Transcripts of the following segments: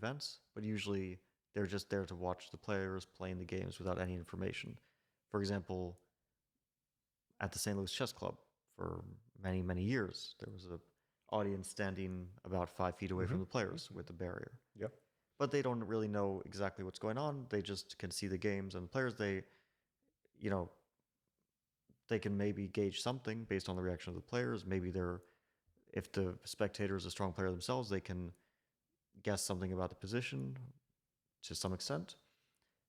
events, but usually they're just there to watch the players playing the games without any information. For example, at the St. Louis Chess Club for many, many years, there was an audience standing about 5 feet away from the players with a barrier. Yep. But they don't really know exactly what's going on. They just can see the games and the players. They can maybe gauge something based on the reaction of the players. Maybe if the spectator is a strong player themselves, they can guess something about the position to some extent.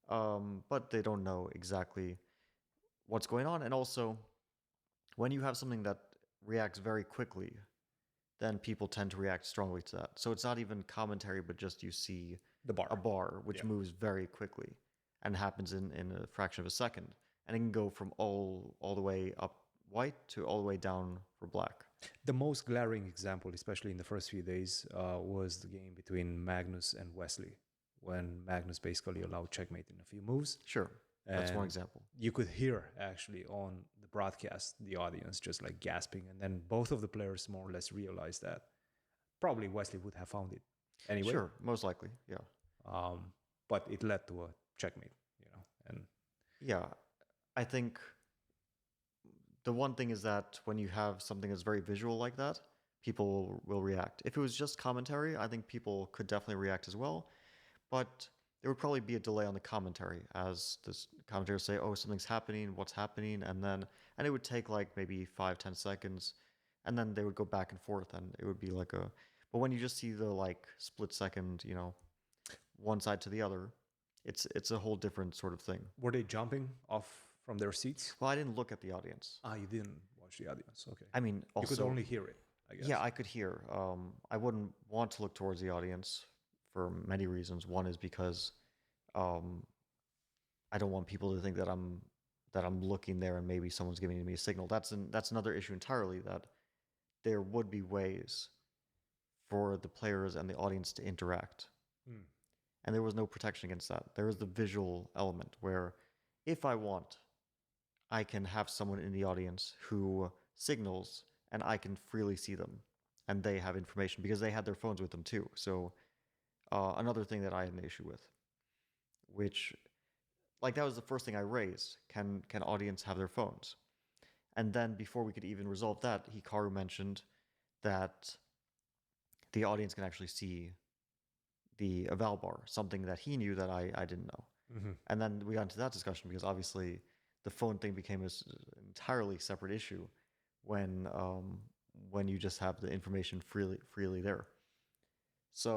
But they don't know exactly what's going on. And also, when you have something that reacts very quickly, then people tend to react strongly to that. So it's not even commentary, but just you see The bar. a bar which moves very quickly and happens in a fraction of a second. And it can go from all the way up white to all the way down for black. The most glaring example, especially in the first few days, was the game between Magnus and Wesley, when Magnus basically allowed checkmate in a few moves. Sure. That's one And example. you could hear actually on the broadcast the audience just like gasping, and then both of the players more or less realized that probably Wesley would have found it anyway. Sure, most likely, yeah. But it led to a checkmate, and Yeah, I think the one thing is that when you have something that's very visual like that, people will react. If it was just commentary, I think people could definitely react as well. But there would probably be a delay on the commentary as the commentators say, oh, something's happening, what's happening? And it would take like maybe 5-10 seconds. And then they would go back and forth and it would be like but when you just see the like split second, one side to the other, it's a whole different sort of thing. were they jumping off from their seats? Well, I didn't look at the audience. You didn't watch the audience. Okay. I mean, also, you could only hear it, I guess. Yeah, I could hear. I wouldn't want to look towards the audience for many reasons. One is because I don't want people to think that I'm looking there and maybe someone's giving me a signal. That's another issue entirely, that there would be ways for the players and the audience to interact. And there was no protection against that. There is the visual element where if I want, I can have someone in the audience who signals and I can freely see them and they have information because they had their phones with them too. So another thing that I had an issue with, which like that was the first thing I raised. Can audience have their phones? And then before we could even resolve that, Hikaru mentioned that the audience can actually see the eval bar, something that he knew that I didn't know. And then we got into that discussion because obviously the phone thing became an entirely separate issue when you just have the information freely there.